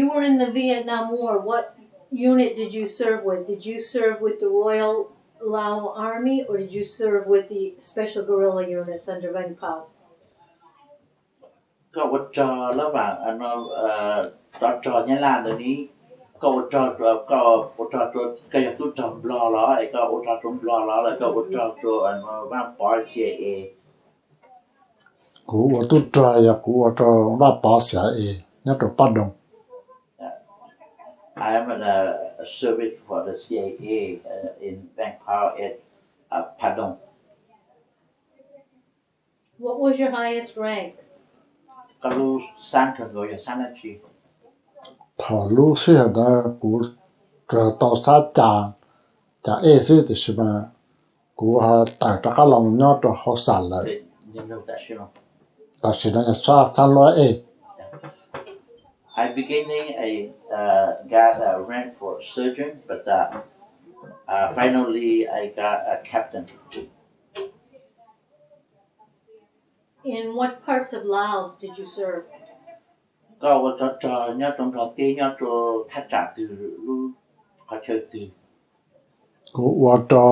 you were in the Vietnam War, what unit did you serve with? Did you serve with the Royal Lao Army or did you serve with the Special Guerrilla Units under Vang Pao? ก็อดจอระหว่างตอนจอเนี่ยล่ะเดี๋ยวนี้ก็อดจอก็อดจอตัวก็ยังตู้จอมบลอล้อไอ้ก็อดจอจอมบลอล้อแล้วก็อดจอตัวว่าปอ CIA กูว่าตู้จอยอะกูว่าจอว่าปอเสียเอเนี่ยตัวปัดดง I am in a service for the CIA in Bangkok at Padong. What was your highest rank? ก็รู้สั้นถึงอย่างสั้นนาทีถ้ารู้เสียได้กูจะต่อสัจจะเอซิติใช่ไหมกูหาแต่ตะกลองยอดตัวเขาสั่นเลยแต่สิ่งนั้นจะสั่นร้อยเอ I beginning I got a rank for surgeon, but finally I got a captain. In what parts of Laos did you serve? ก็ว่าจอเนี่ยตรงเตี้ยเนี่ยตัวทัดจัดตือรู้เขาเชิญตือกูว่าจะ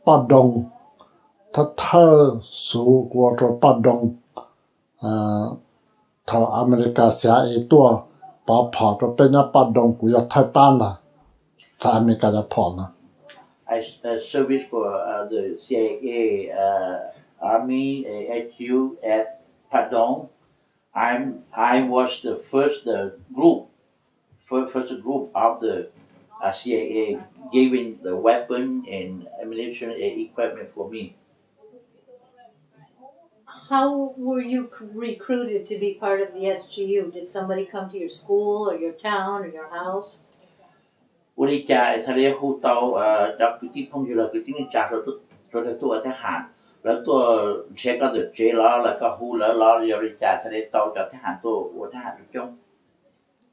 ปัดดงถ้าเธอสู้กูว่าจะปัดดงถ้าอเมริกาเสียเอตัวปอผ่าจะเป็นเนี่ยปัดดงกูอยากไทยป้านนะถ้าอเมริกาจะผ่านะ I service for the CIA Army HQ at Padong. I was the first group of the CIA giving the weapon and ammunition and equipment for me. How were you recruited to be part of the SGU? Did somebody come to your school or your town or your house? วันนี้จะทะเลหูเตาจากกุฏิพงอยู่แล้วกุฏินี่จ่าตัวทหารแล้วตัวเช็คก็เดือดเจล้อแล้วก็หูแล้วเรียริจ่าทะเลเตาจากทหารตัวทหารจง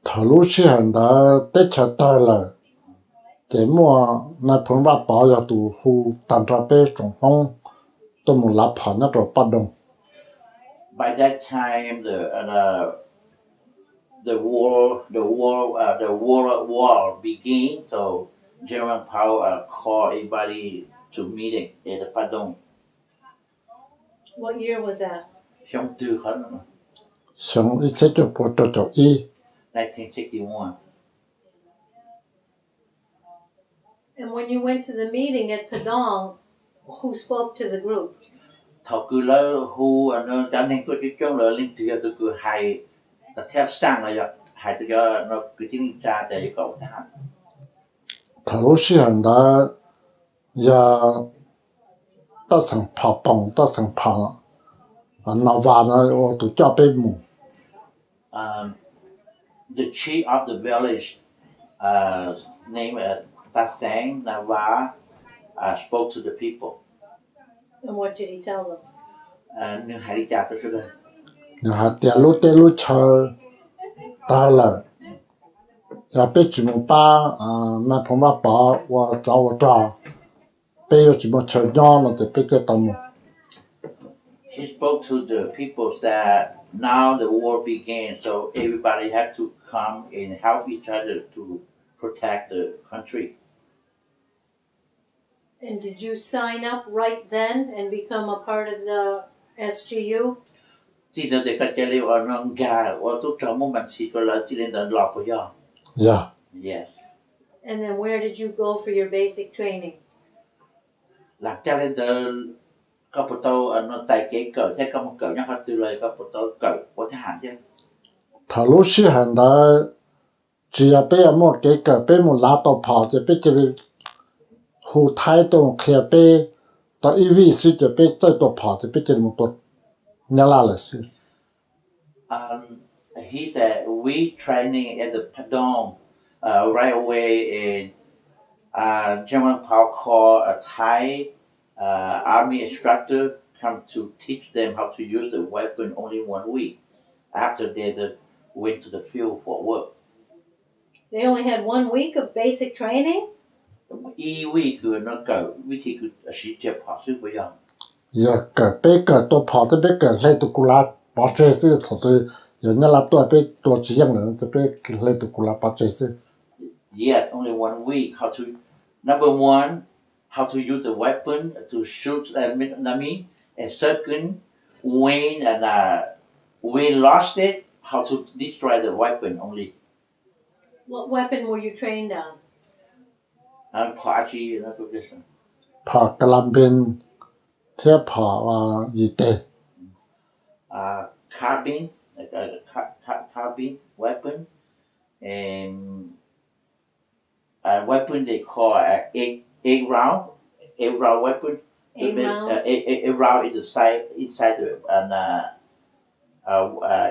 ถ้ารู้เสียได้เตะชัดได้เลยแต่มัวนายพงว่าป๋อจะตูหูตันระเป้จงห้องตัวมึงรับผ่านนั่นตัวปัดดง By that time the war began, so General Pao called everybody to meeting at the Padong. What year was that? Xiong tư khẩn mà. Xiong ít sẽ cho bộ cho y. 1961. And when you went to the meeting at Padong, who spoke to the group? Thọ cứ lỡ hu nó cho nên tôi chỉ trong lỡ linh thừa tôi cứ hay là theo sang là vậy hay tôi cho nó cứ chính ra để cho cậu ta. Thọ lúc xưa đó giờ ta sang phá bông ta sang phá nó vào nó tụi cho bé mù. The chief of the village named Ta Sang Nava spoke to the people. And what did he tell them? Nhưng hãy đi chào tôi trước đây. Nhưng hãy tê lú chờ ta là ya biết chỉ một ba na phong ba bảo và trao bây giờ chỉ một chờ nhau là để biết cái tâm. He spoke to the people that now the war began, so everybody had to come and help each other to protect the country. And did you sign up right then and become a part of the SGU? Chỉ là để các gia liệu ở nông gà, ở tôi trong một bản sĩ tôi là chỉ lên đến lọc của nhau. Yeah. Yes. And then where did you go for your basic training? Lạc cha lên đến các bộ tàu ở nó tại cái cỡ, thế các một cỡ nhau khác từ lời các bộ tàu cỡ có thể hạn chứ. Thảo lúc xưa hẳn đã chỉ là bây giờ một cái cỡ bây một lá tàu跑就bây giờ hù thái tàu kia bây tàu EV sư就bây giờ tàu跑就bây giờ một tàu nhà lá là sư. He said we training at the Padong right away and General Pao called a Thai army instructor come to teach them how to use the weapon only 1 week after they went to the field for work. They only had 1 week of basic training? 1 weekคือnó cỡวิธีคือsử dụng họ sư bây giờ. Giờ cỡ bây cỡ tàu跑的bây cỡ lấy tụ cú lá bỏ chơi sư thọ tới 有那拉多被多几样人，就被来读过了把这些。 Yet only 1 week. How to number one, how to use the weapon to shoot enemy, and second, when we lost it, how to destroy the weapon only. What weapon were you trained on? And Pachi, that's what this one. ผ่ากระลำเป็นเทียบผ่าว่ายีเต Carbine, like a carbine weapon, and a weapon they call egg round weapon. Egg round? Egg round is the side inside the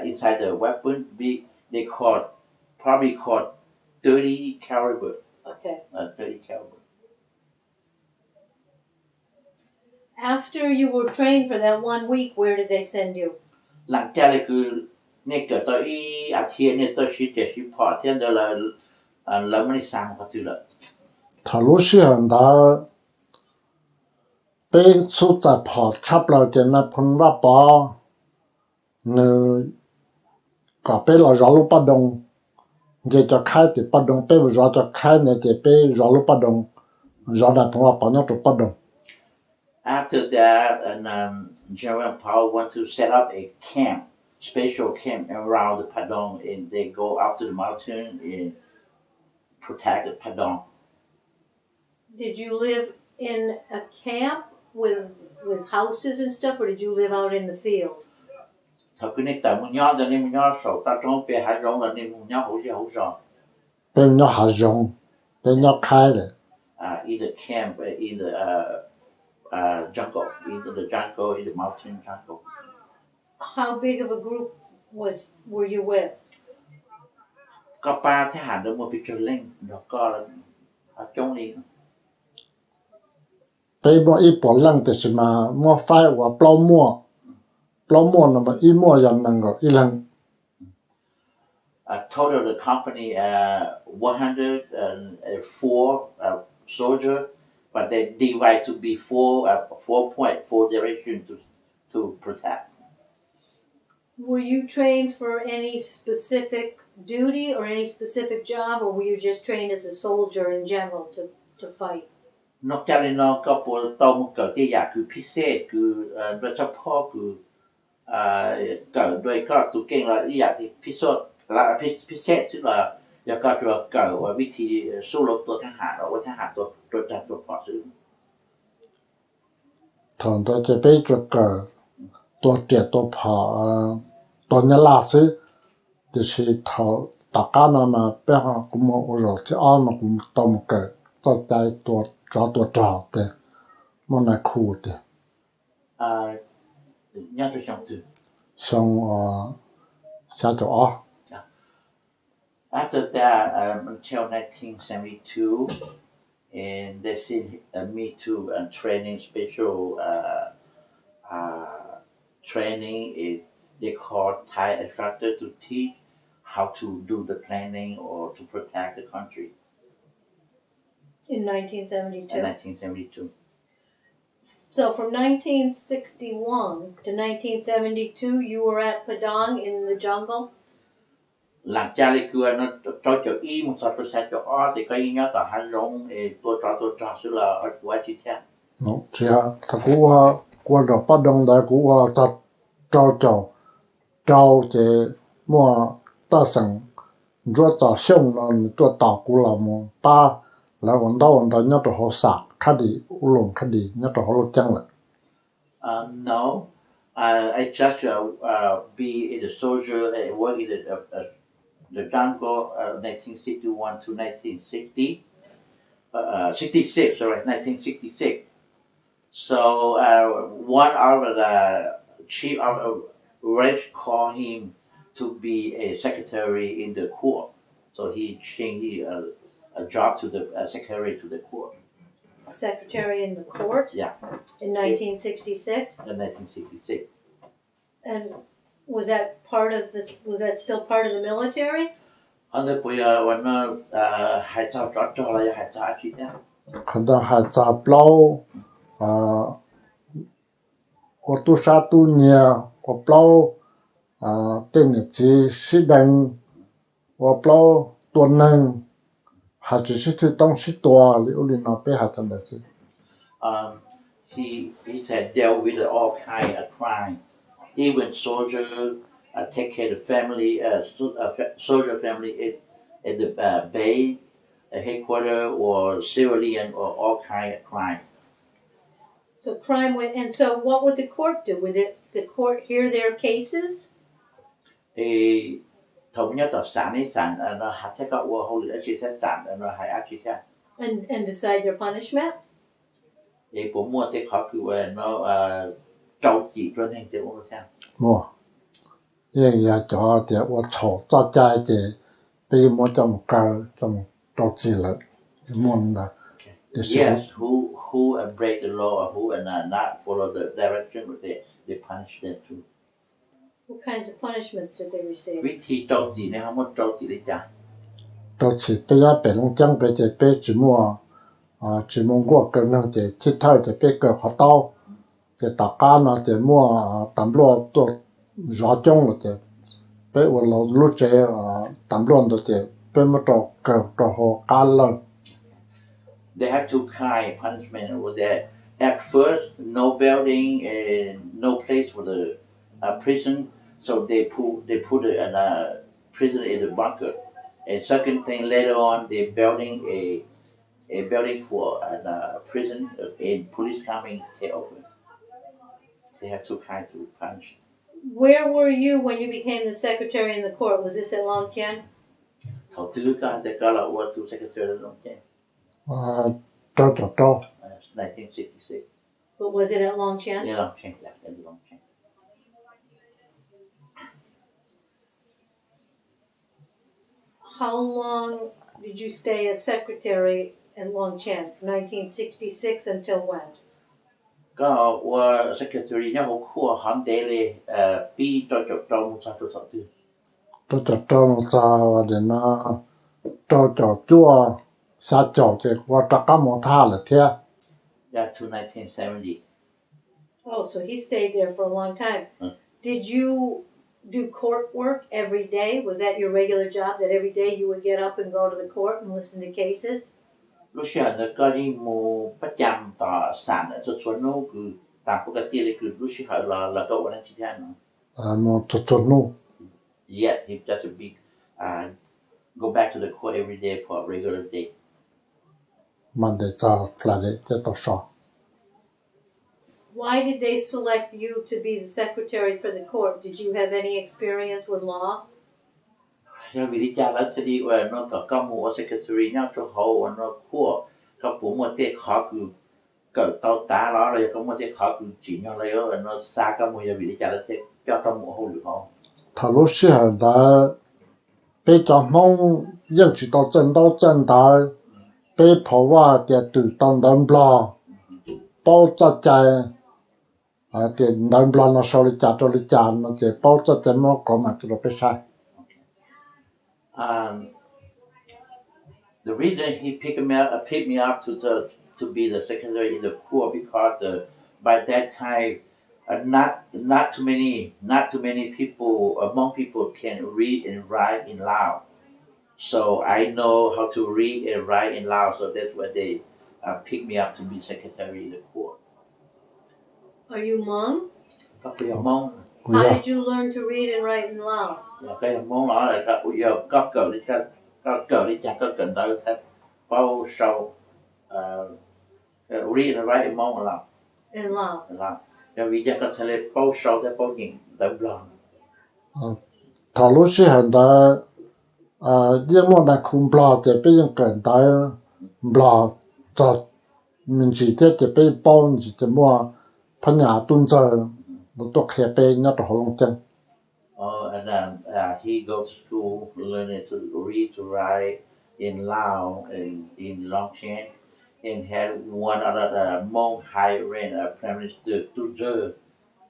inside the weapon. They probably called 30 caliber. Okay. 30 caliber. After you were trained for that 1 week, where did they send you? หลังจากนั้นคือเนี่ยเกิดตัวอีอาเทียเนี่ยตัวชีเจชีพอเทียนเดินเราไม่ได้สร้างเขาตัวละ ถ้ารู้สึก很大เป็นสุดจะผ่าชับเราจะนับคนว่าปอเนื้อก็เป็นเราเราลุปดงจะขายติดปดงเป็นเราจะขายเนี่ยจะเป็นเราลุปดงเราได้ผมว่าปอเนี่ยตัวปดง After that, and General Paul want to set up a camp, special camp around the Padong, and they go up to the mountain and protect the Padong. Did you live in a camp with houses and stuff, or did you live out in the field? ถ้าคุณเนี่ยแต่มึงย้อนตอนนี้มึงย้อนสอบตาตรงไปหาตรงตอนนี้มึงย้อนหูสอบ เป็นเนาะหาจงเป็นเนาะขายเลย either camp, either jungle, either the jungle, either mountain jungle. How big of a group were you with? ก็ป้าทหารเดินมาไปจนเล่งแล้วก็จงนี้ เป็นบ่อีปอลังแต่สิมามั่วไฟว่าเปล่ามั่วน่ะบ่อีมั่วยันนั่นก็อีลัง Total the company 104 soldier, but they divide to be 4 direction to protect. Were you trained for any specific duty or any specific job, or were you just trained as a soldier in general to fight? นอกจากนี้น้องก็ปวดตัวมันเกิดที่อยากคือพิเศษคือโดยเฉพาะคือเกิดโดยก็ตัวเก่งแล้วอยากที่พิเศษที่ว่าอยากก็จะเกิดว่าวิธีสู้รบตัวทหารว่าทหารตัวพอซื้อ ถอนตัวจะไปจุดเกิดตัวเตียตัวผาตัวนี้ลาซื้อจะสิเท่าตะก้านามาไปหากุมอรที่อ้อมมากุมตอมเกิดตัวใจตัวจอแต่มันน่ะคูแต่ nhớ cho xong từ ช่องชาตัวอ้อ after that until 1972 and they sent me to training special training they call Thai instructor to teach how to do the planning or to protect the country In 1972. in 1972. So from 1961 to 1972, you were at Padang in the jungle? หลังจากที่คือนั้นตัวเจ้าอีมันสอดตัวใช้เจ้าอ้อแต่ก็ยิ่งยอดต่อหันลงตัวจอสุดละอัดไว้ที่แท้ เนาะเสียถ้ากูว่ากวนดอกปะดงได้กูว่าจะเจ้าจะมั่วตาสังรัวจ่อช่องเนาะตัวต่อกูละมอป้าแล้ววันนี้เนี่ยตัวเขาสักคดีอุลงคดีเนี่ยตัวเขาลดจังเลย No, I just be in the soldier and work in the jungle 1961 to 1960, 66, sorry, 1966. So one of the chief of the ranch called him to be a secretary in the court. So he changed a job to the secretary to the court. Secretary in the court? Yeah. In 1966? In 1966. And was that part of this? Was that still part of the military? อันนี้ปุยวันนั้นหายใจจ่ออะไรหายใจชีเนี่ย คันดาหาจับเล่าอตุชาตุเนียก็เปล่า tên là chỉ sĩ đăng và bao tuần năng hạt chỉ sĩ thứ đông sĩ tua liệu linh nào bé hạt chân là gì He had dealt with all kind of crime. Even soldier take care of the family, soldier family at the bay, headquarters, or civilian, or all kind of crime. So crime went, and so what would the court do? Would the court hear their cases? Thống nhất ở sản ấy sản nó hạt sẽ có hậu lực chỉ sẽ sản nó hay ác chỉ theo. And decide their punishment? Bố mua thì khó cứu nó trâu chỉ cho nên thì cũng sao. mua yên ya cho thì我炒做家的被么种高种着急了么的 Yes, who break the law or who not follow the direction, they punish them too. What kinds of punishments did they receive? วิธีโจมตีเนี่ยเขาโจมตีได้จ้ะ 着急不要被人讲被这被怎么怎么我跟人这其他这被个好刀这大家呢这么当路都绕中了这被我老路这当路的这被么着个着好干了 They have two kind of punishment over there. At first, no building and no place for the prison, so they put a prison in the bunker. And second thing, later on, they building a building for a prison, and police coming take over. They have two kinds to punish. Where were you when you became the secretary in the court? Was this at Long Ken? Thầu tư các they got out what to secretary of Long 着 1966. But was it at Long Chen? Yeah, Long Chen, yeah, in Long Chen. How long did you stay as secretary in Long Chen? From 1966 until when? ก็ว่า secretary เนี่ยเขาขั้วหันเดเลยปีต่อจบตรงสักตัวสักตัว 着种啥的呢着做下脚这我这干么他了天 Yeah, to 1970. Oh, so he stayed there for a long time. Did you do court work every day? Was that your regular job, that every day you would get up and go to the court and listen to cases? ลูกชายเนี่ยก็ยิ่งมูประจำต่อศาลส่วนนู้นคือตามปกติเลยคือลูกชายเราแล้วก็วันนั้นที่ท่าน 么做弄 Yet he does a big go back to the court every day for a regular day. มันได้จะพลาดจะต่อสอบ Why did they select you to be the secretary for the court? Did you have any experience with law? ยังวิจารณ์แล้วสิว่าน้องก็มู secretary เนี่ยจะเขาว่าน้องขั้วก็ผมว่าเด็กเขาคือเกิดต่อตาเราเลยก็ว่าเด็กเขาคือจีนอะไรก็น้องซาก็มูยังวิจารณ์แล้วสิก็ต้องมูเขาหรือเขา 他路是很在被张梦认识到正大被跑哇的对当人不啦包着在的人不啦那手里夹着里夹那的包着在么搞嘛就被晒 The reason he picked me up to be the secretary in the court because by that time not too many people among people can read and write in Lao. So I know how to read and write in Lao. So that's why they picked me up to be secretary in the court. Are you Hmong? ก็เป็นมอง How did you learn to read and write in Lao? cái món đó là có cờ đi chắc có cần tới thế bao sâu read and write món là In Lao. Rồi vì chắc có thể bao sâu thế bao nhìn đậm lòng 他路是很在因为那空不啦的被人跟在不啦在民间的就被包你怎么พญาตุนเจอตัวแค่ไปเนี่ยตัวลงจัง and then he go to school learning to read to write in Lao and in Long Chen and had one other Hmong hiring a prime minister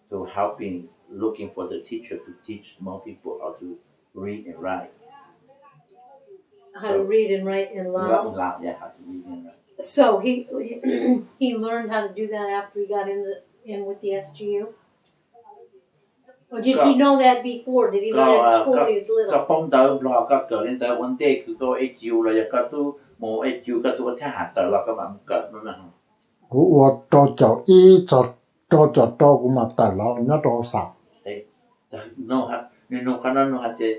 to helping looking for the teacher to teach Hmong people how to read and write. How to read and write in Lao? Yeah, how to read and write. So he learned how to do that after he got in with the SGU? Or did he know that before? Did he learn that at school when he was có little? bông tới lo có cỡ lên tới vấn đề cứ có ít chiều là có tu một ít chiều có tu thế hạt tới lo có mà cỡ nó là của cho cháu ý cho của mà tại lo nó cho sao đấy nó hạt nó khả năng nó hạt thì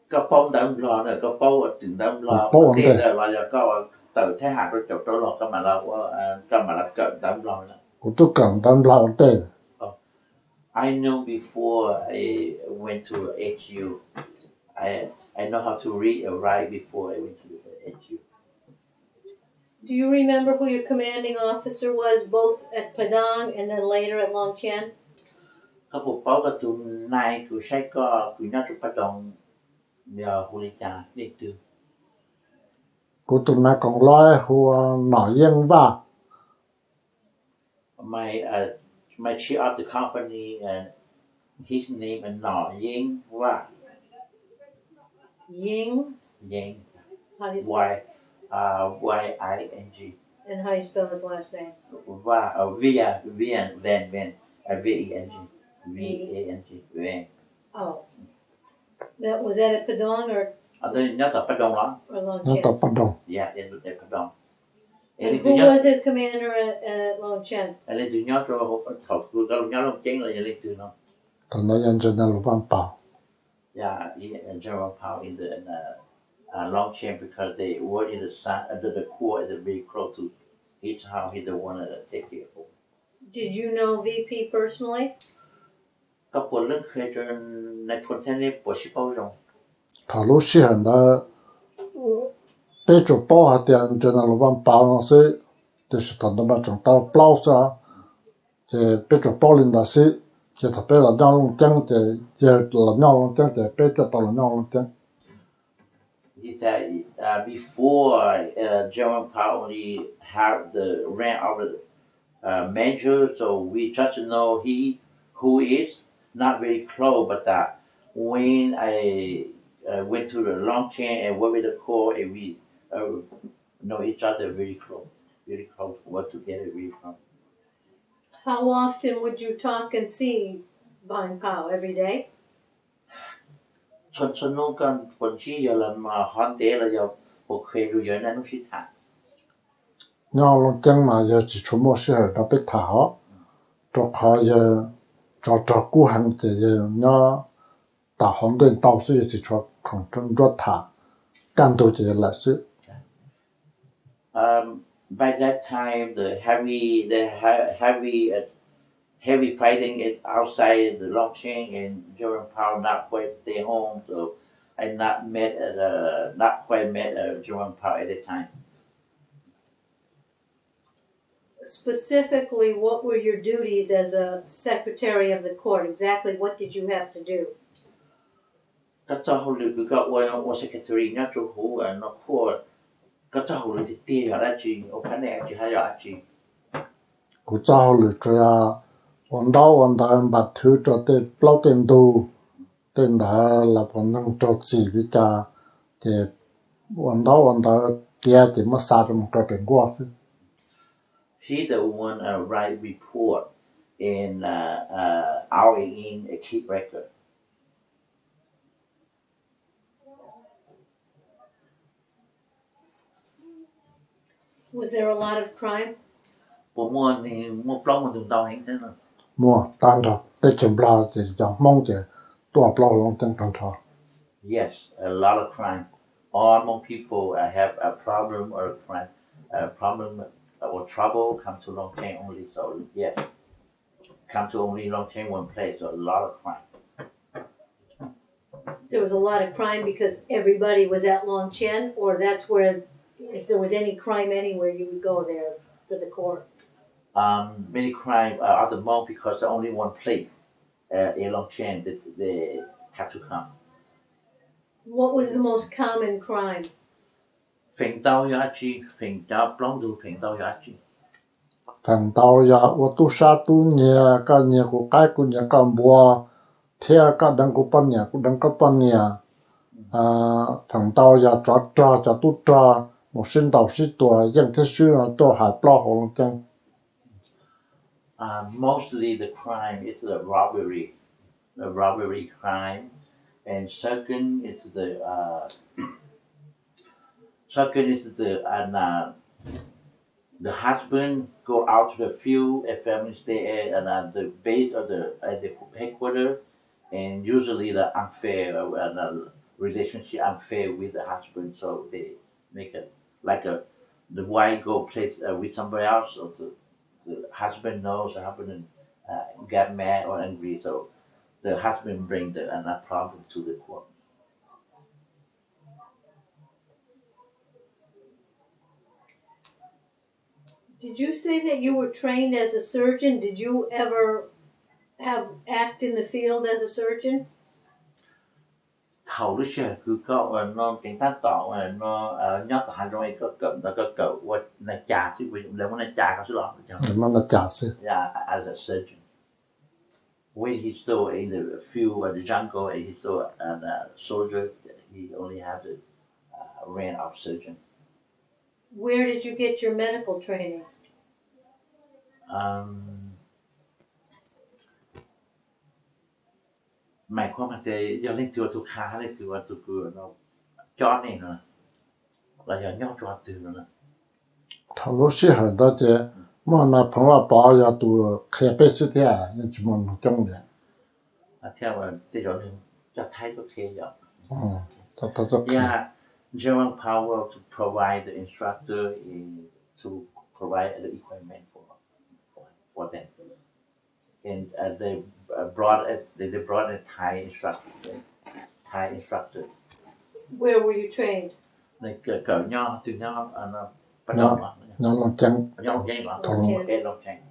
có bông tới lo nữa có bông ở từng tới lo vấn đề là có tới thế hạt rồi chụp tới lo có mà là cỡ tới lo nữa của tôi cần tâm lo tên I know before I went to HU, I know how to read and write before I went to HU. Do you remember who your commanding officer was, both at Padang and then later at Long Chen? Các bộ báo các tụ này của sách có của nhau chụp bắt đầu nhờ hồ lý cha đi từ. của tôi nói còn lo hồ nói yên và My chief of the company and his name is Nọ Ying Wa Ying. Ying How do you spell? YING. And how do you spell his last name? Via Van VENG VANG. Oh. That was that at Padang or Ở đây nhớ tập bắt đầu đó. Long nó Chen? tập bắt đầu Yeah, in Padang. And who was his commander at Long Chen? Anh lên từ nhớ cho học của các nhớ lòng chén là lên từ nó. còn nói nhân dân là văn bảo Yeah, General Powell is in Long Chen because they were in the sun under the core is very close to each house. He's the one that take care of. Did you know VP personally? Các bộ lưng khởi cho này phần thân này bộ sĩ bao rộng. thảo lúc xí hẳn là bây giờ bao hạt tiền cho nó văn bảo nó sẽ thì sẽ tận tâm trong tao bao sao thì bây giờ bao lên là sẽ thì thật bây là nhau luôn chẳng thì giờ là nhau luôn chẳng thì bây giờ tao là nhau luôn chẳng He said before General Powell only have the rank of the major, so we just know who is not very close, but when I went to the long chain and work with the core, and we know each other very close, work together very close. How often would you talk and see Bang Pao? Every day? Cho nó cần phần chi giờ là mà hoàn tế là giờ một khi rồi giờ nó sẽ thả. nhau luôn chẳng mà giờ chỉ chú mua xe đã biết thảo cho khó giờ cho cú hành thì giờ nó tạo hồng đến tàu sẽ chỉ cho không trong rất thả can tôi chỉ là sự By that time, the heavy fighting is outside the long chain, and Jerome Powell not quite stay home, so I not quite met Jerome Powell at the time. Specifically, what were your duties as a secretary of the court? Exactly what did you have to do? Các cháu hồi lúc có qua secretary nhá chỗ hú nó court. Các cháu hồi lúc thì tiền ở đây ở bên này chỉ hay ở chỉ. của cháu lựa chọnวันđó em bắt thứ cho tên bao tên đó là phần năng cho gì đi cả thìวันđó kia thì mất sao một cái bệnh quá chứ She's the one write report and out in a keep record. Was there a lot of crime? Bộ môn thì một lông một tuần tàu hết thế nào. mua tan đó để chấm bao thì chẳng mong thì tua bao long chân tan thọ Yes, a lot of crime. All more people have a problem or a crime, problem or trouble come to Long Chain only. So yes, come to only Long Chain one place. So a lot of crime. There was a lot of crime because everybody was at Long Chen, or that's where, if there was any crime anywhere, you would go there for the court. Many crime are the monk because there's only one place in Long Chain that they have to come. What was the most common crime? Phình tao giá trị, phình tao plong du phình tao giá trị. thành tàu ya ô tu sa tu nhà cái nhà của cái của nhà cái bùa theo cái đằng của bên nhà của đằng cái bên nhà thành tàu ya cho tu cho một sinh tàu sĩ tuổi dân thế sư là tôi hải bao hồ chân Mostly the crime is the robbery. the robbery crime, and second is the husband go out to the field, a family stay at the base of the headquarters, and usually the unfair relationship unfair with the husband, so they make it like the wife go place with somebody else, or the husband knows the husband get mad or angry, so the husband bring the problem to the court. Did you say that you were trained as a surgeon? Did you ever act in the field as a surgeon? Thầu lúc xưa cứ có nó tiếng ta tỏ nó nhớ tả rồi có cậu what na cha chứ vì nếu mà na cha có số đó Mà nó chả sự. yeah, as a surgeon when he's still in the field or the jungle and he's still a soldier, he only has the rank of surgeon. Where did you get your medical training? Mày có mà thế giờ lên thừa thuộc khá lên thừa thuộc nó cho này nữa là giờ nhau cho từ nữa. Thảo lúc xưa hàng đó chứ mà nó phong là bảo ya tụ khai bê sự thế à, nhưng chỉ muốn trong đấy. Theo mà thế cho nên cho thấy có thể giờ. Ta cho Yeah, German power to provide the instructor to provide the equipment for them, and they brought a Thai instructor. Where were you trained? Like cỡ nho từ nho nó bắt Nho. đầu mà nó chẳng nho nhanh lắm, cái lòng tranh.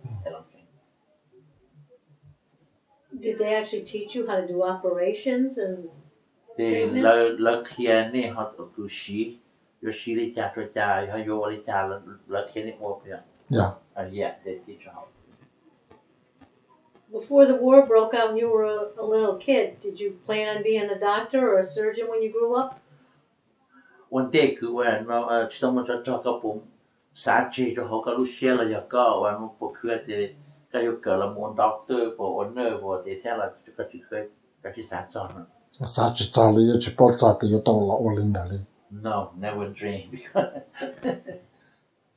Did they actually teach you how to do operations and Thì treatments? lỡ kia này họ tu sĩ, yo sĩ đi cha cho cha, họ yo đi cha lỡ kia này mua vậy. Yeah, they teach how. Before the war broke out and you were a little kid, did you plan on being a doctor or a surgeon when you grew up? One day cứว่าnó someone cho các bụng xã chế cho họ các lúc xe là giờ có và nó bộ khơi thì cái yêu cầu là muốn doctor bộ owner bộ thì sẽ là cái chữ khơi cái chữ xã cho nó. sao chỉ trả lý chỉ bảo trả thì yo tao là ổn định đấy. No, never dream.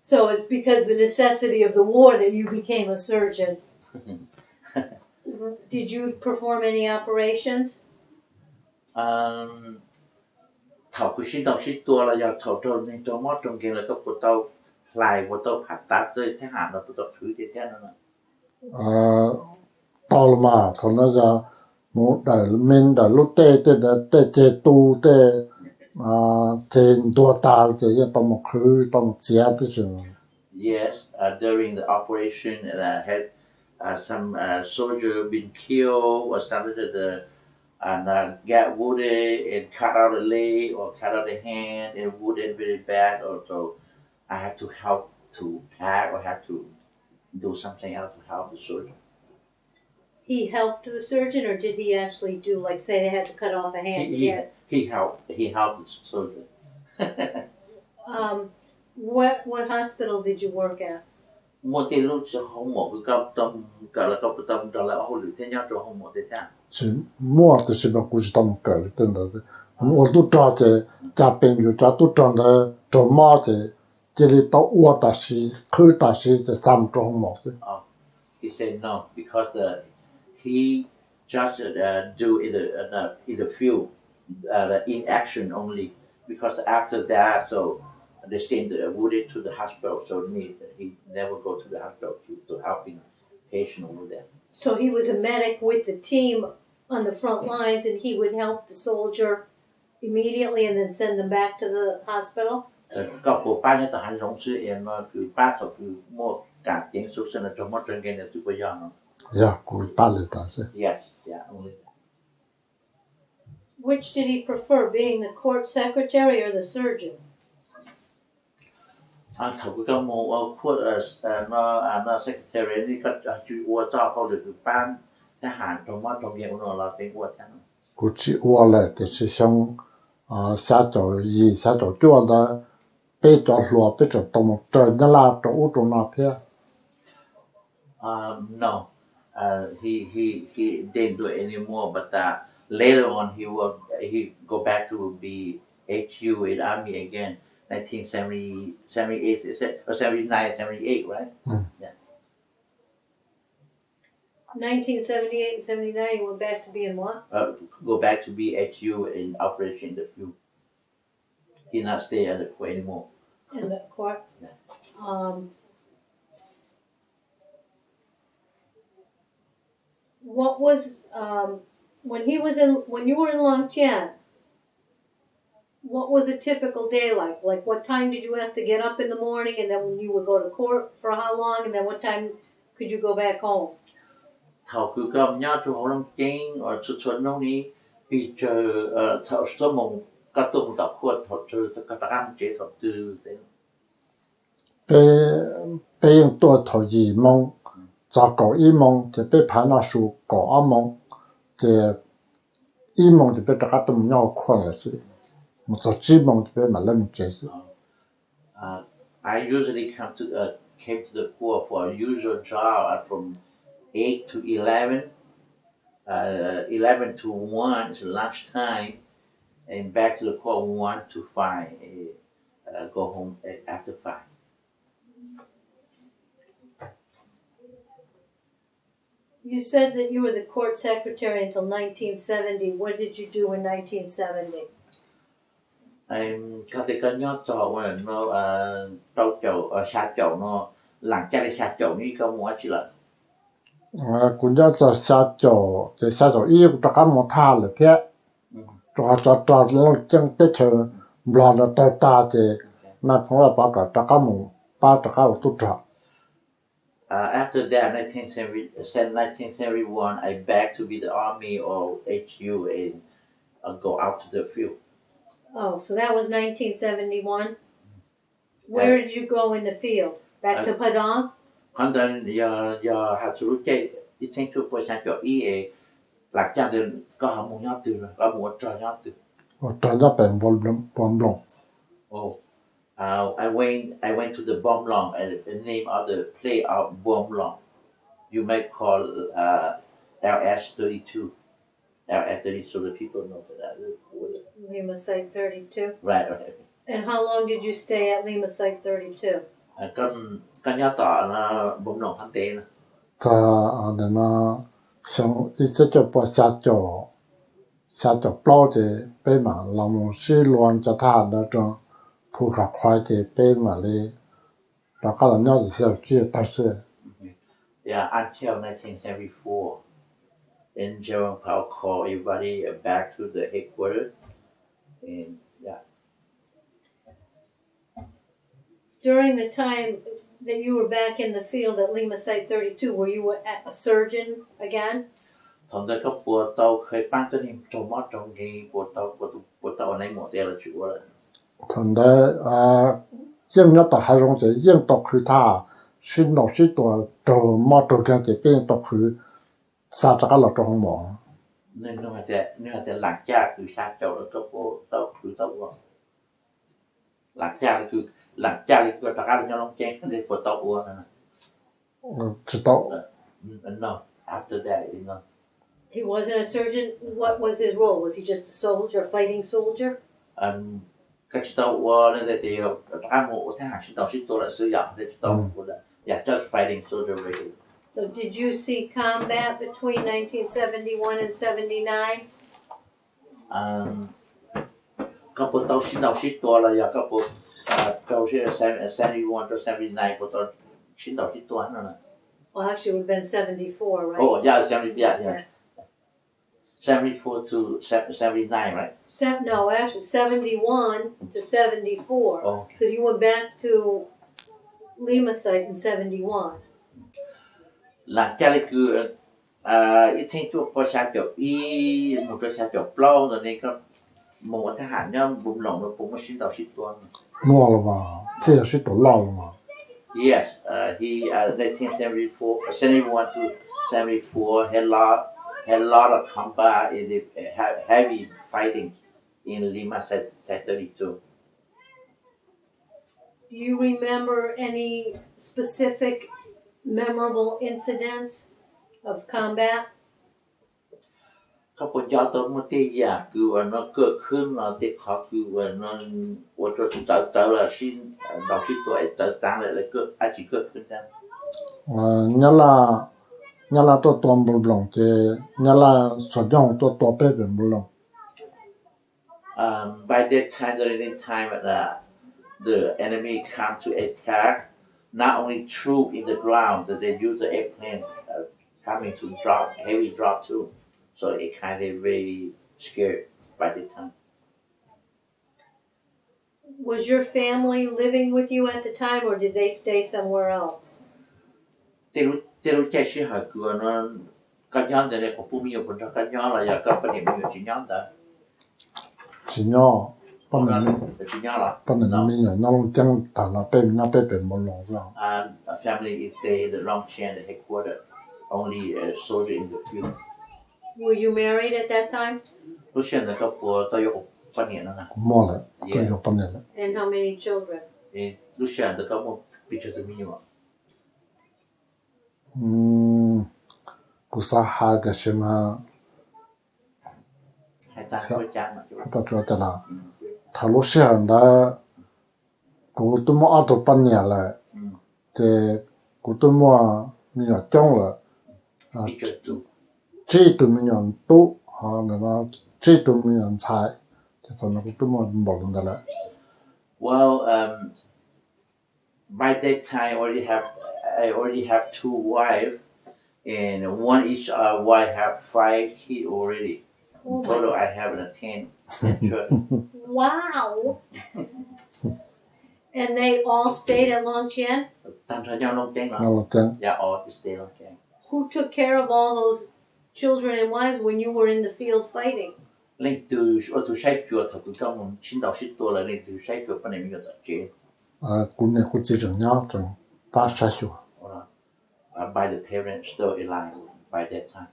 So it's because of the necessity of the war that you became a surgeon. Did you perform any operations? Thầu cứ xin đọc xin tua là giờ thầu cho nên cho mót trong kia là các bộ tàu lại bộ tàu phạt tát tới thế hạn là bộ tàu khứ thì thế nào nữa. Tao mà thằng nó ra một đại mình đại lúc tê chế tu tê trên đua ta thì tao một khứ tao một chia thì chừng. Yes, during the operation, and I had some soldier been killed or started get wounded and cut out a leg or cut out a hand and wounded very bad, or so I had to help to pack or have to do something else to help the soldier. He helped the surgeon, or did he actually do, like, say they had to cut off a hand? He helped the soldier. What hospital did you work at? Một cái lúc cho họ một cái cấp tâm cả là cấp tâm đó là họ lựa thế nhau cho họ một thế sao? Chỉ mua thì chỉ bảo cũng chỉ tao cái tên đó. Tôi tu cho thì gia đìnhอยู่cho tu cho là cho mua thì chỉ là tao uo ta sĩ khứ ta sĩ thì giảm cho họ một. He said no, because he just do in the field, in action only. Because after that, so they send wounded to the hospital, so he never go to the hospital to helping patient over there. So he was a medic with the team on the front lines, and he would help the soldier immediately and then send them back to the hospital? Các bộ ba nhân hành giống sự em nó cứ ba sau cứ một cả tiếng xuất sinh là trong một trường cái này tôi bây giờ nó. Yeah, cũng ba lượt ta sẽ. Yes, yeah, only that. Which did he prefer, being the court secretary or the surgeon? Thầu cái mô khuất nó secretary đi các chú ua cho họ được ban thế hạn trong mắt trong nhiều nó là tiếng ua thế nào. Cũng chỉ uo lại thì sẽ xong xã chỗ chua là bây giờ lúa bây giờ tôm trời nó là chỗ trong nào thế? No, He didn't do it anymore. But later on, he go back to be HU in Army again, 1970, 78, is it? Or 79, 78, right? 1978 and 79, you went back to being what? Go back to be HU in Operation the Field. He not stay at the Corps anymore. In the court? Yeah. What was, when you were in Longchamp, what was a typical day like? Like, what time did you have to get up in the morning, and then you would go to court for how long, and then what time could you go back home? Thảo cứ cầm nhau cho họ làm kinh ở chuột nông ní vì chờ thảo số mong các tông đọc khuất thảo chờ các đám chế thảo từ thế. 被用多头一梦，早搞一梦就被盘那书搞一梦，这一梦就被这个都没有困了是，我早几梦就被买那么结束。I usually came to the Corps for a usual job from 8 to 11. 11 to 1 is lunchtime, and back to the Corps 1 to 5. Go home after 5. You said that you were the court secretary until 1970. What did you do in 1970? Có thể cân nhắc cho mà nó trâu chậu sát chậu nó làng cha đi sát chậu như có mua chỉ là cũng nhớ cho xa chỗ thì xa chỗ yêu cho các món tha là thế cho nó chân tết chờ lo là ta thì na phong là bao cả cho các món ba cho các tu trợ. After that, 1971, I back to be the Army or HU and go out to the field. Oh, so that was 1971? Where did you go in the field? Back to Padang? Còn then giờ hạt số chạy ít sinh thu bồi sản cho ý lạc cha đến có họ muốn nhau từ rồi có muốn cho nhau từ. Cho nóเป็นbom lông. Oh, I went to the Bom Long and the name of the play of Bom Long. You might call LS32. LS32, so the people know that. Lima Site 32? Right. And how long did you stay at Lima Site 32? Con nhớ tỏ là Bom Long Thắng Tế. Cho nên nó xong ít cho bỏ xa chỗ bao thì bên mà làm sự luôn cho ta đó trong phụ khả khoai thì bên mà đi đó có là nhau thì sẽ chưa ta sẽ. Yeah, until 1974. Then General Powell called everybody back to the headquarters. And yeah. During the time that you were back in the field at Lima Site 32, were you a surgeon again? Thằng đây có bộ tàu khởi ban tới niệm trồng mót trong cái bộ tàu này một điều là chủ yếu. Thằng đấy riêng nhất là hai rong chỉ riêng tộc khử tha xin nó xinตัวtrồng mót trồng cái bên tộc khử sao cho cái là trong mỏ. Nên nó hay lạc cha cứ sát châu đó có bộ tàu khử tàu đó. Lạc cha cứ tất cả là nhau long chen thì bộ tàu của nó. Chỉ tàu. No, after that, you know. He wasn't a surgeon. What was his role? Was he just a soldier, a fighting soldier? Các tàu của nó thì cả một tháng chỉ tàu chỉ tôi là sử dụng để tàu của là just fighting soldier really. So did you see combat between 1971 and 79? Các bộ tàu chỉ tôi là các bộ tàu chỉ 71 to 79 bộ tàu chỉ tôi nữa. Well, actually, it would have been 74, right? Oh, yeah, 74, yeah. 74 to 79, right? No, actually, 71 to 74. Oh, okay. Because you went back to Lima Site in 71. Là cha lại cứ ít sinh chụp qua xa chỗ một cái xa chỗ plau rồi nên có một cái hạt nhau bùng lỏng nó cũng có xin đầu xin tuần. Mua là mà, thế là xin tổ lo là mà. Yes, he 1974, 71 to 74 had a lot of combat in the heavy fighting in Lima Site 32. Do you remember any specific memorable incidents of combat? เขาปวดยอตัวมันที่ยากคือว่าnóเกิดขึ้นเราที่เขาคือว่าnó 我做走了新老是ตัว走长了了个อาจจะเกิดขึ้นจัง nhớ là tôi toàn bộ lòng thì nhớ là sử dụng tôi bé bên bộ lòng By that time during that time the enemy come to attack not only troops in the ground that they use the airplane coming to drop heavy drop too so it kind of very scared by that time. Was your family living with you at the time, or did they stay somewhere else? ที่รู้ใจชื่อหาคือว่าการย้อนแต่เนี่ยของผู้มีอยู่บนการย้อนเราอยากก็ประเดี๋ยวมีอยู่จีนย้อนแต่ chỉ nhỏ bao nhiêu จีนย้อนหรอ bao nhiêu mình nhỏ nó chẳng thằng nó bên bộ lòng rồi And a family is stay the long chain the headquarters only a soldier in the field. Were you married at that time? รู้เช่นนะก็ปัวตัวยกปันเนี่ยนั่นนะ mua lại tôi có bao nhiêu And how many children? รู้เช่นนะก็มันปีจุดมีอยู่ กูสาหาก็ใช่ไหม ให้ตาช่วยจ้างมาช่วย ก็จะแต่ละถ้ารู้เสียงได้กูตัวมั่วเอาตัวปัญญาเลยแต่กูตัวมั่วมีหยาจ้องเลย ปีจุดตัว จีตัวมีหยาตู้เนี่ยนะจีตัวมีหยาใช้แต่ตอนนั้นกูตัวมั่วบอกลงได้แล้ว Well by that time I already have two wives and one each wife have 5 kids already. In total I have 10 children. Wow! And they all stayed at Longqian? ทำทางยาวลงแจ้งเนาะ เอาละจัง อย่าออกที่ stay ลงแจ้ง Who took care of all those children and wives when you were in the field fighting? เล่นตัวตัวใช้ตัวถ้าคุณก็มันชิ้นต่อชิ้นตัวเลยเล่นตัวใช้ตัวปันไหนมีก็ตัดเจน กูเนี่ยกูจีจังยาวจังป้าใช้ชัว by the parents still alive by that time.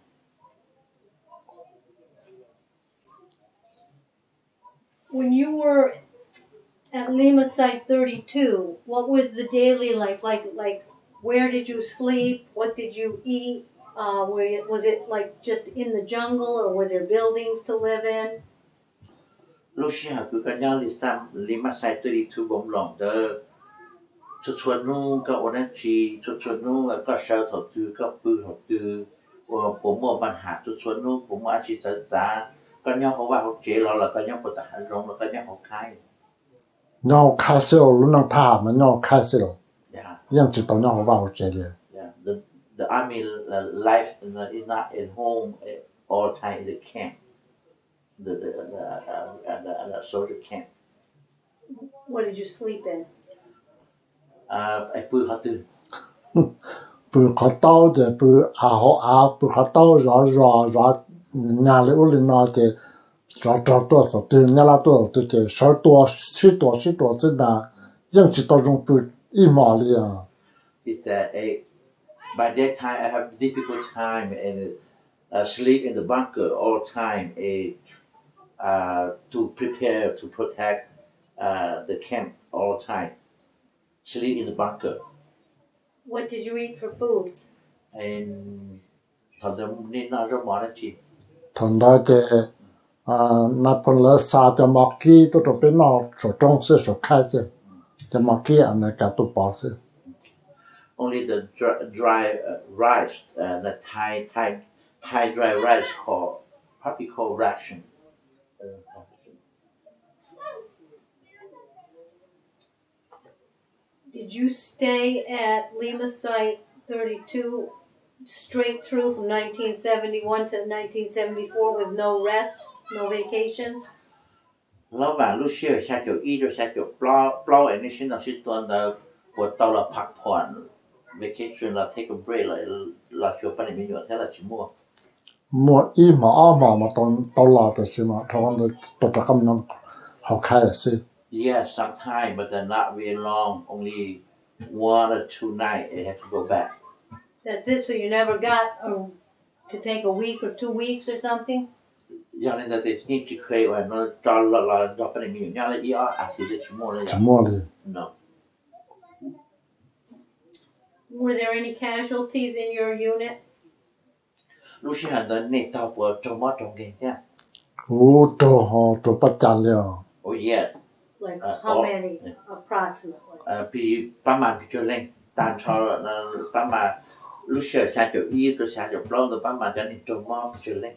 When you were at Lima Site 32, what was the daily life like? Like, where did you sleep? What did you eat? Was it like just in the jungle, or were there buildings to live in? ลูกชายคือกันยาวลิซัมลิมาไซต์ที่ทุบบ่มหลงเด้อชวนนู้ก็โอนันจีชวนนู้ก็เช่าถอดตื้อก็ปื้อถอดตื้อว่าผมว่าปัญหาชวนนู้ผมว่าอาชีพจ้าก็ย่อเขาว่าเขาเจ๋อเราแล้วก็ย่อปตหันลงแล้วก็ย่อเขาคาย ย่อคาเซลรุ่นน้องท่ามันย่อคาเซล Yeah ยังจิตต่อย่อว่าเขาเจเลย Yeah the army life is not at home all time in the camp the soldier camp What did you sleep in? ไอ้ปื้อเขาตื้อ ปืนเขาเต้าเดี๋ยวปืนอาปืนเขาเต้างานเลยอุ้ยนอเดี๋ยวตัวสุดเนี่ยละตัวตัวเดี๋ยว10ตัวสินะยังจิตต่อรงปืนอีหมอเลยอ่ะ is that by that time I have difficult time and sleep in the bunker all time to prepare to protect the camp all time sleep in the bunker What did you eat for food? and ตอนนี้น่าจะหมอนะจี ทนได้แต่นับพลสาจะมากี้ตัวเป็นนอสจงเสียสคายเสียจะมากี้อันนั้นกับตัวปอเสีย only the dry rice the Thai dry rice probably called ration Did you stay at Lima Site 32 straight through from 1971 to 1974 with no rest, no vacations? ระหว่างลูกเชื่อชาติอีด้วยชาติปล้ออันนี้ชิ้นเราชิ้นตัวเราปวดเราพักผ่อน vacation เรา take a break เราช่วยปันนี้มีอยู่แค่ละชั่วโมง มัวอีหมอมาตอนลาแต่สิมาทอนตัวตะกำน้ำเขาคายสิ Yes sometime but not very long only 1 or 2 nights I have to go back That's it, so you never got to take a week or 2 weeks or something? อย่างนี้แต่ที่จะเคยว่าเราจอเราปันนี้มีอยู่อย่างละอาทิตย์ชั่วโมงเลย จะมัวเลย no Were there any casualties in your unit? lúc xưa hành đó nè tao bữa trồng mót trồng cái chứ trò họ trò bắt chặt liền oh yeah Like how many approximately? Vì ba mà bị cho lên tan cho ba mà lúc xưa xa chỗ y tôi xa chỗ lâu rồi ba mà cho nên trồng mót cho lên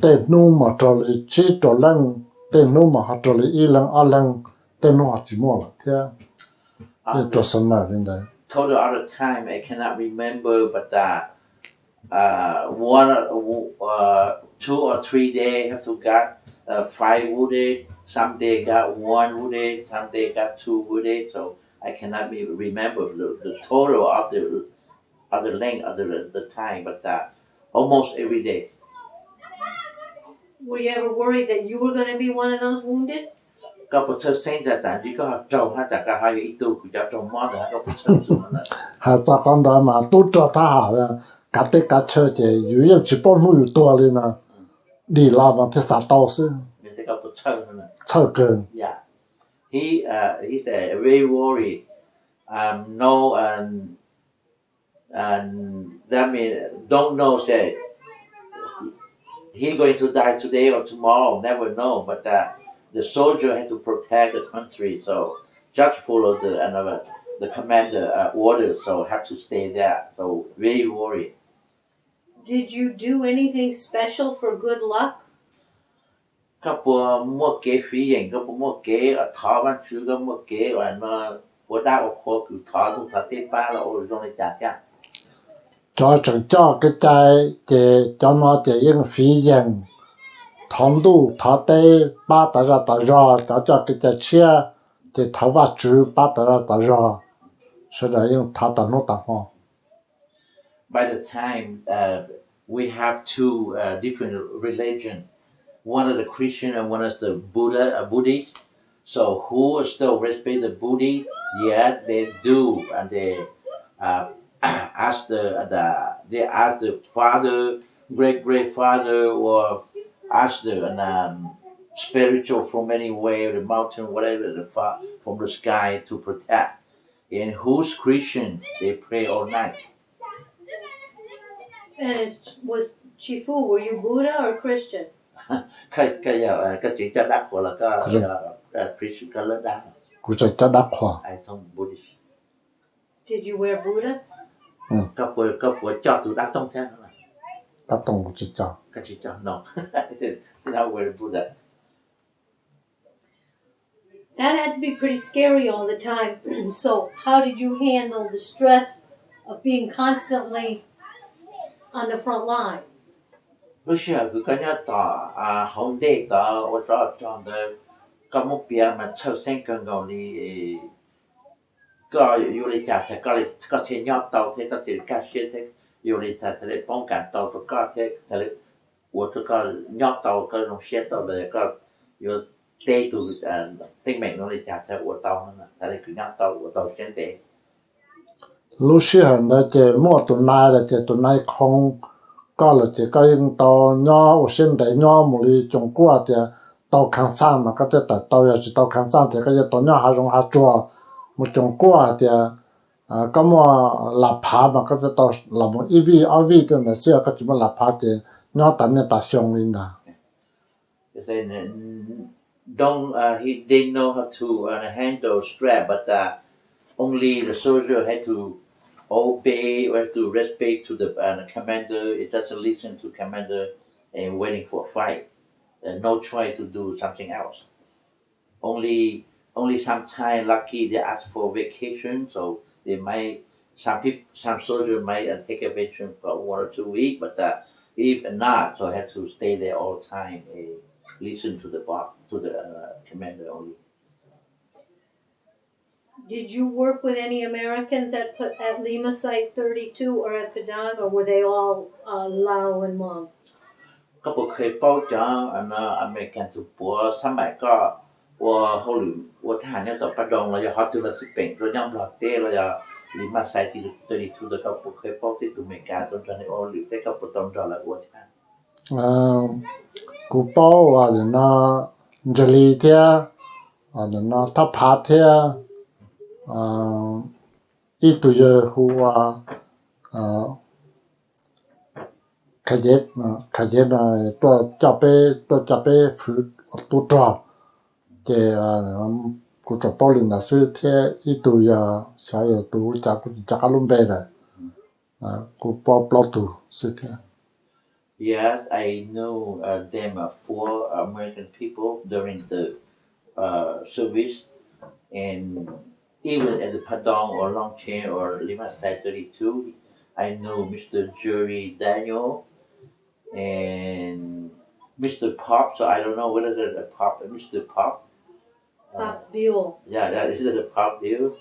tên nu mà trò lì chỉ trò lăng tên nu mà họ trò lì y lăng a lăng tên nu họ chỉ mua là thế cái trò sân mà lên đấy total out of time I cannot remember but one 2 or 3 days have to got 5 wooded some day got 1 wooded some day got 2 wooded so I cannot remember the total of the length of the time but almost every day Were you ever worried that you were going to be one of those wounded? có một số sinh ra chỉ có trồng hay là cả hai ít tu của cháu trồng món là có một số dùng nữa hà ta con đó mà tôi cho ta hả là cả tết cả chơi thì yếu em chỉ bao nhiêu tuổi lên nè đi làm mà thế sao đâu chứ mình sẽ có một số nữa chơi cơn yeah he's very worried no and that means don't know say he going to die today or tomorrow never know but the soldier had to protect the country so just follow the commander orders so have to stay there so very worried. Did you do anything special for good luck? Các bộ mua kế phí hình các bộ mua kế ở thọ văn chú các mua kế và nó bộ đa ở khó cứ thọ cũng thọ tế ba là ở trong này chả chả cho cái trái thì cho nó thì những phí yên thằng đủ thọ tê ba ta ra cho cái trái chia thì thọ vật chú ba ta ra sau đó những thọ ta nó ta hoa by the time we have two different religion one is the Christian and one is the Buddhist so who still respect the Buddhist yeah they do and they ask they ask the father great father or ask the spiritual from anywhere the mountain whatever from the sky to protect and who's Christian they pray all night. And was Chifu, were you Buddha or Christian? cái chỉ cho đắc hoặc là cái Christian cái lớn đắc cũng sẽ cho đắc hoa ai thông Buddhist. Did you wear Buddha? Các bộ cho tụi đắc thông thế nào đắc tông cũng chỉ cho cái chỉ cho no now we're Buddha. That had to be pretty scary all the time. So how did you handle the stress of being constantly on the front line? Lúc xưa cứ cái nhớ tỏ hồng đế tỏ ở trong đó có một bia mà sâu sinh cần gọi đi cóอยู่ในจ่าแต่ก็เช่นยอดเตาเท่ก็ติดการเชื่อเท่อยู่ในจ่าแต่ป้องกันเตาก็เท่แต่หัวก็ยอดเตาก็ลงเชื่อเตาเลยก็อยู่เตะตัวเต็งแม่งในจ่าแต่หัวเตานั่นน่ะแต่คือยอดเตาหัวเตาเชื่อเตะ lúc xưa là chỉ mua tụi này là chỉ tụi này không có là chỉ có những tàu nhỏ ở trên đấy nhỏ một đi Trung Quốc thì tàu kháng sản mà có thể tàu chỉ tàu kháng sản thì có thể tàu nhỏ hà chùa một Trung Quốc thì có một là phá mà có thể tàu là một EV thì là xưa có chỉ một là phá thì nhỏ tận nên ta xong lên đó. They say don't he didn't know how to handle stress but only the soldier had to obey or to respect to the commander. It doesn't listen to commander and waiting for a fight. No choice to do something else. Only sometimes lucky they ask for vacation, so they might some soldier might take a vacation for 1 or 2 weeks, but if not, so have to stay there all the time and listen to the boss to the commander only. Did you work with any Americans at Lima Site 32 or at Padang, or were they all Lao and Hmong? ก็บอกเคยเป้าจ้าอเมริกันตัวปัวสมัยก็ว่าเขาหรือว่าทหารเนี่ยต่อประดงเราจะฮอตจุลศิลป์เราย่อมหลอดเต้เราจะลิมาไซต์ที่ตัวนี้ทุกตัวก็บอกเคยเป้าที่ตัวอเมริกาตอนนั้นโอ้หรือแต่ก็ปวดตอนเราละว่าท่านกูเป้าว่าเดี๋ยวนะจะลีเทียเดี๋ยวนะทัพพาเทียอีตัวเยอะหัว khá dễ là tôi cho bé phụ tôi trò cái cô trò bao lần là sư thế ít tuổi sao giờ tuổi chắc luôn bé rồi cô bao tuổi sư thế Yeah, I know them four American people during the service, and even at the Padang or Longchain or Lima Side 32, I know Mr. Jury Daniel and Mr. Pop. So I don't know whether that's a Pop, Mr. Pop. Pop Buell. Yeah, that is the Pop deal.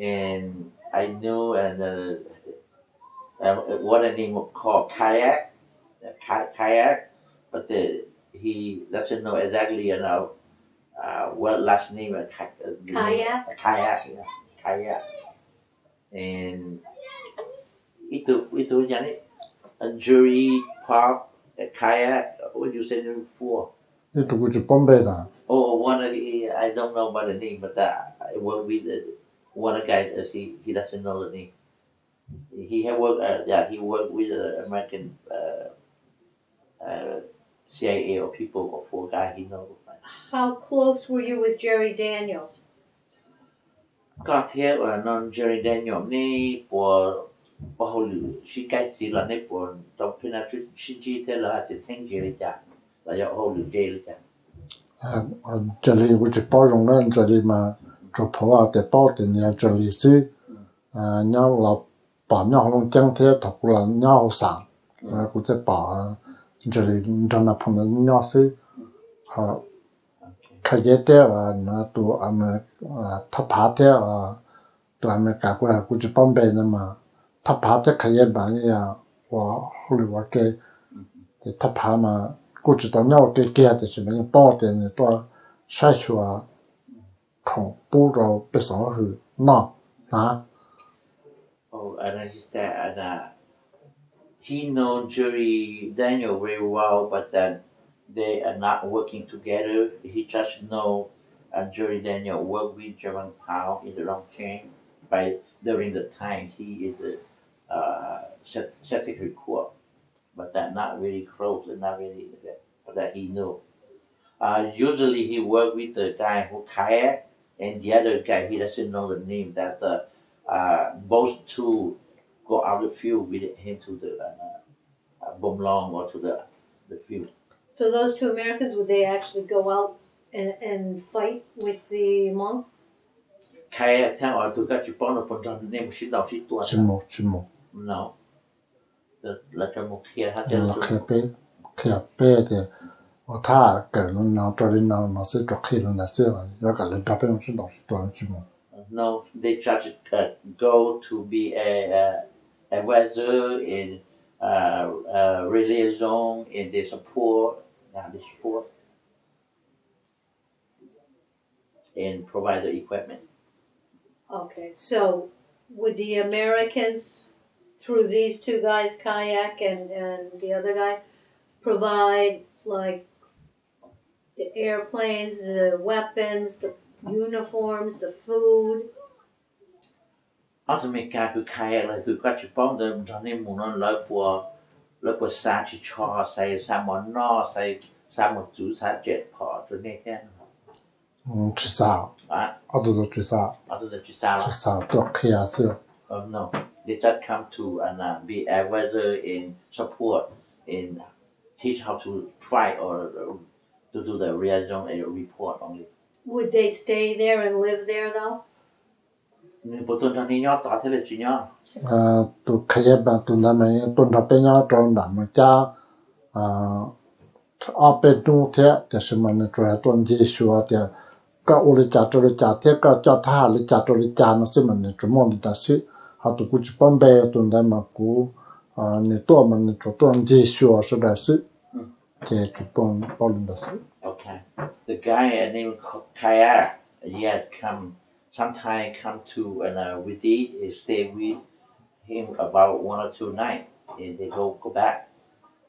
And I know what a name called Kayak, Kayak, but he doesn't know exactly what last name Kayak. Kayak, yeah, Kayak. And itu yang ni a jury pop a kayak. What you said before? ít tuổi chỉ bom bé rồi Oh, one of the I don't know about the name, but I work with one of the guys. He doesn't know the name. He had worked. He worked with American CIA or people or for a guy he knows. How close were you with Jerry Daniels? ก็เทียบนอนเจอริแดนยอมนี่ปัวปัวเขาหรือชิใกล้สิละในปัวตอนพินาชิจีเทละอาจจะเท่งเจริจ่าเราจะเขาหรือเจริจ่า这里我就包容了这里嘛做婆啊得包的你这里是鸟老把鸟笼江贴头过了鸟上我在把这里让那碰到鸟是好开业的那都俺们他爬的都俺们干过估计帮别人嘛他爬的开业办呀我后来我给他爬嘛估计到鸟给的什么包的呢到筛选恐怖着不上去那Oh, and I just and he know Jerry Daniel very well, but that they are not working together. He just know Jerry Daniel work with German Powell in the long chain by during the time he is a secretary court, but that not really close and not really but that he know. Usually he work with the guy who kayak and the other guy he doesn't know the name. That both two go out the field with him to the Bomlong or to the field. So those two Americans, would they actually go out and fight with the monk? Kayak tell or to got you born upon the name she know she to chimo no. The letter mo here has là khi bé thì他个人拿这里拿是做客人来说了，要个人这边是老是多人去嘛。No, they just go to be a advisor in liaison in the support, and provide the equipment. Okay, so would the Americans, through these two guys, Kayak and the other guy, provide like the airplanes, the weapons, the uniforms, the food? อเมริกาคือใครอะไรคือก็จะป้องเดิมตอนนี้หมู่นั้นร้อยปัวซาชิชอใส่ซามอนนอใส่ซามอนจูซาเจ็ดพอจนนี้แค่นั้น吃啥？都吃啥？เอาตัวจิซา 吃啥都可以是。No, they just come to and be advisor in support in teach how to fight or to do the liaison and report only. Would they stay there and live there though? 你不懂当你要打起来怎样？都可以吧，都那么都那边要找那么家边冬天的什么呢？主要冬季说的，个屋里家这里家天个叫他里家这里家那什么呢？怎么的是，他都估计帮白都那么估你多么呢？做冬季说是的是，这就帮人的是。Okay, the guy named Kaya, sometimes come to and with it, stay with him about 1 or 2 nights, and they go back.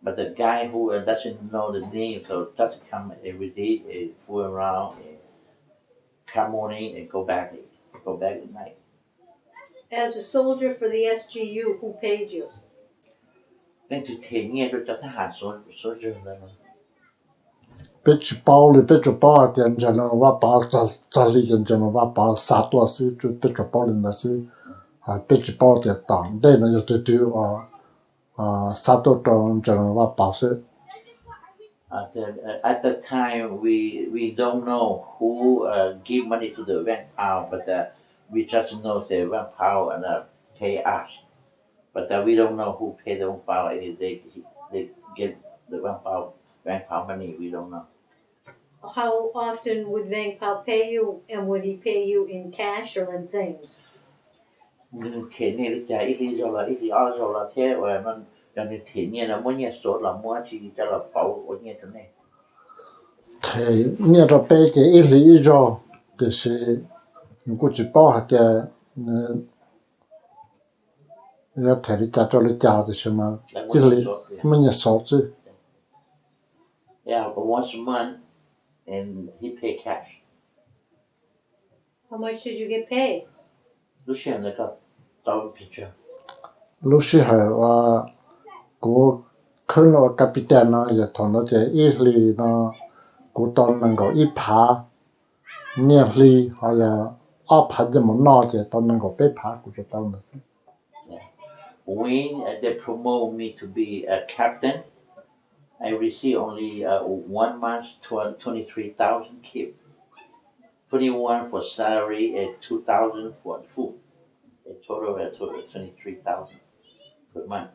But the guy who doesn't know the name, so just come every day, fool around, and come morning and go back at night. As a soldier for the SGU, who paid you? nên từ thế nghe rồi cho thằng số rừng rồi mà 被举报了，被举报点着了，我把这里人着了，我把啥多是就被举报了那是啊，被举报的党，那呢就对啥多种着了，我把是 at the time we don't know who give money to the Van Pao, but we just know the Van Pao and pay us, but we don't know who pay the Van Pao. They get the Van Pao money. We don't know. How often would Vang Pao pay you, and would he pay you in cash or in things? Nhưng thế này là chả ít lý do là ít lý do là thế và nó nên thế này là muốn nhẹ số là muốn chỉ cho là bảo ở nhẹ chỗ này. 睇念着背的一里一着，就是如果举报下的，要睇你家着你家的什么一里没人少子， Yeah, but once a month, and he pay cash. How much did you get paid? 都现在个到 picture. 路时候我我看了隔壁店呢，也同那这一里呢，我到能够一爬，年里好像2爬这么拿的，到能够8爬，我就到那是。 When they promote me to be a captain, I receive only 1 month 23,000 kip, 21 for salary and 2,000 for food. A total of 23,000 per month.